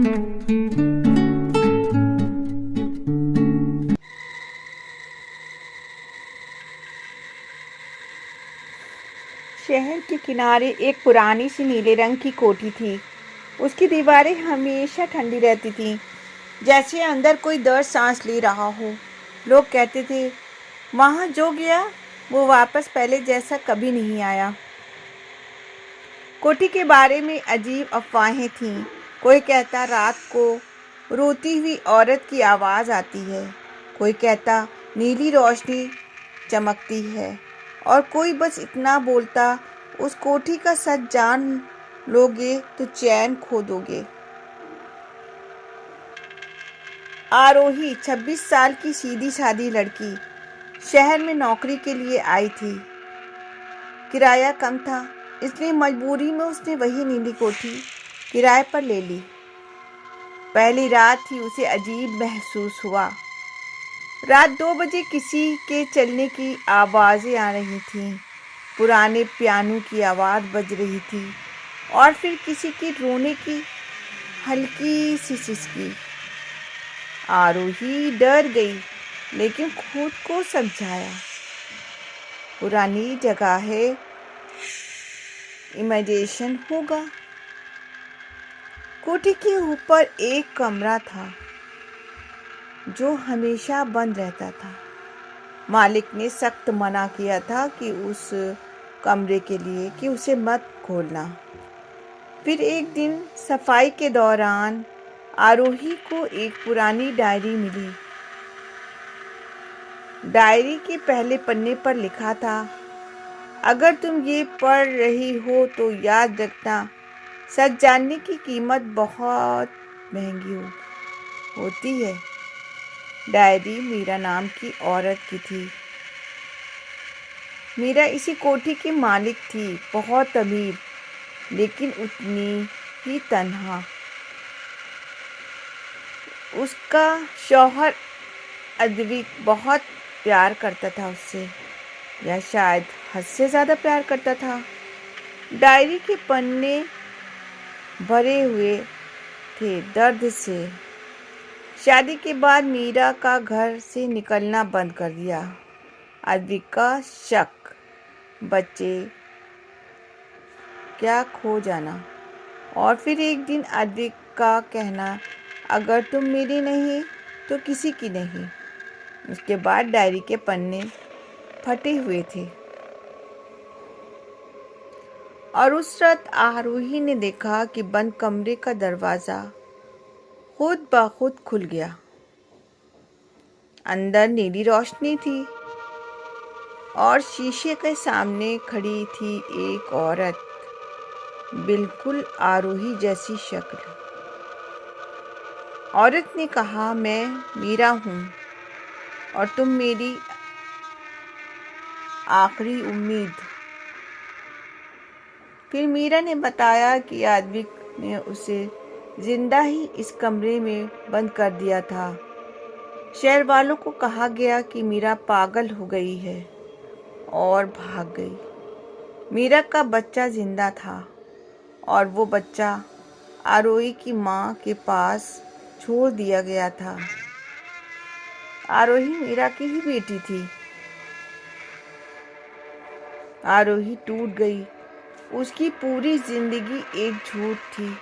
शहर के किनारे एक पुरानी सी नीले रंग की कोठी थी। उसकी दीवारें हमेशा ठंडी रहती थीं, जैसे अंदर कोई दर्द सांस ले रहा हो। लोग कहते थे, वहाँ जो गया वो वापस पहले जैसा कभी नहीं आया। कोठी के बारे में अजीब अफवाहें थीं। कोई कहता रात को रोती हुई औरत की आवाज़ आती है, कोई कहता नीली रोशनी चमकती है, और कोई बस इतना बोलता, उस कोठी का सच जान लोगे तो चैन खो दोगे। आरोही 26 साल की सीधी सादी लड़की शहर में नौकरी के लिए आई थी। किराया कम था, इसलिए मजबूरी में उसने वही नीली कोठी किराए पर ले ली। पहली रात ही उसे अजीब महसूस हुआ। रात 2 बजे किसी के चलने की आवाज़ें आ रही थीं, पुराने पियानो की आवाज़ बज रही थी, और फिर किसी की रोने की हल्की सी सिसकी। आरोही डर गई, लेकिन खुद को समझाया, पुरानी जगह है, इमेजिनेशन होगा। कोठी के ऊपर एक कमरा था जो हमेशा बंद रहता था। मालिक ने सख्त मना किया था कि उस कमरे के लिए कि उसे मत खोलना। फिर एक दिन सफाई के दौरान आरोही को एक पुरानी डायरी मिली। डायरी के पहले पन्ने पर लिखा था, अगर तुम ये पढ़ रही हो तो याद रखना, सच जानने की कीमत बहुत महंगी होती है। डायरी मीरा नाम की औरत की थी। मीरा इसी कोठी की मालिक थी, बहुत अमीर, लेकिन उतनी ही तन्हा। उसका शौहर अद्विक बहुत प्यार करता था उससे, या शायद हद से ज़्यादा प्यार करता था। डायरी के पन्ने भरे हुए थे दर्द से। शादी के बाद मीरा का घर से निकलना बंद कर दिया। अद्विक का शक, बच्चे, क्या खो जाना, और फिर एक दिन अद्विक का कहना, अगर तुम मेरी नहीं तो किसी की नहीं। उसके बाद डायरी के पन्ने फटे हुए थे, और उस रात आरोही ने देखा कि बंद कमरे का दरवाज़ा खुद ब खुद खुल गया। अंदर नीली रोशनी थी, और शीशे के सामने खड़ी थी एक औरत, बिल्कुल आरोही जैसी शक्ल। औरत ने कहा, मैं मीरा हूँ, और तुम मेरी आखिरी उम्मीद। फिर मीरा ने बताया कि अद्विक ने उसे जिंदा ही इस कमरे में बंद कर दिया था। शहर वालों को कहा गया कि मीरा पागल हो गई है और भाग गई। मीरा का बच्चा जिंदा था, और वो बच्चा आरोही की माँ के पास छोड़ दिया गया था। आरोही मीरा की ही बेटी थी। आरोही टूट गई। उसकी पूरी जिंदगी एक झूठ थी।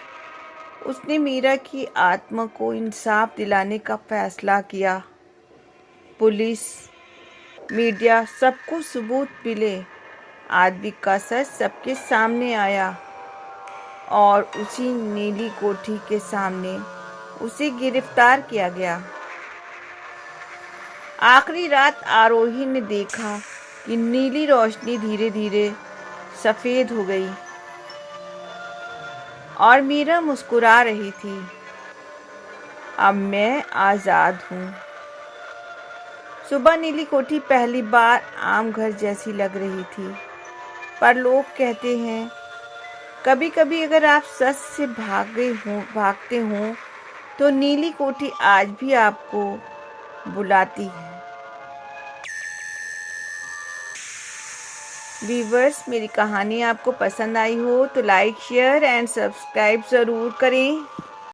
उसने मीरा की आत्मा को इंसाफ दिलाने का फैसला किया। पुलिस, मीडिया, सबको सबूत मिले। अद्विक का सच सबके सामने आया, और उसी नीली कोठी के सामने उसे गिरफ्तार किया गया। आखिरी रात आरोही ने देखा कि नीली रोशनी धीरे धीरे सफ़ेद हो गई, और मीरा मुस्कुरा रही थी, अब मैं आज़ाद हूँ। सुबह नीली कोठी पहली बार आम घर जैसी लग रही थी, पर लोग कहते हैं, कभी कभी अगर आप सच से भागते हो तो नीली कोठी आज भी आपको बुलाती है। व्यूअर्स, मेरी कहानी आपको पसंद आई हो तो लाइक, शेयर एंड सब्सक्राइब ज़रूर करें।